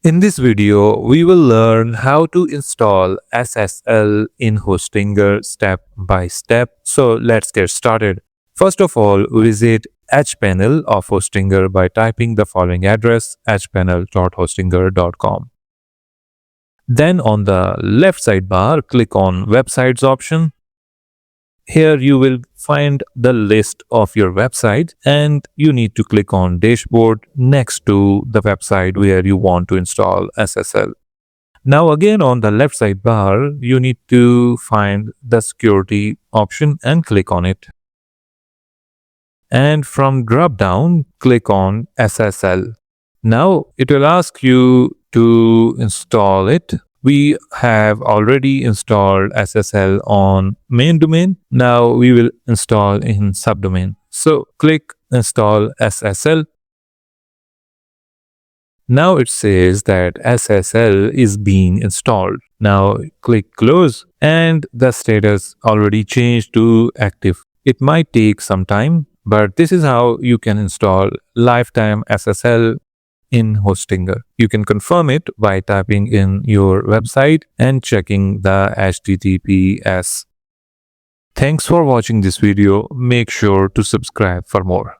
In this video, we will learn how to install SSL in Hostinger step by step. So let's get started. First of all, visit hPanel of Hostinger by typing the following address hpanel.hostinger.com. Then on the left sidebar, click on Websites option. Here you will find the list of your website and you need to click on Dashboard next to the website where you want to install SSL. Now again on the left sidebar, you need to find the security option and click on it. And from drop down, click on SSL. Now it will ask you to install it. We have already installed SSL on main domain. Now we will install in subdomain. So click install SSL. Now it says that SSL is being installed. Now click close and the status already changed to active. It might take some time, but this is how you can install lifetime SSL in Hostinger. You can confirm it by typing in your website and checking the HTTPS. Thanks for watching this video. Make sure to subscribe for more.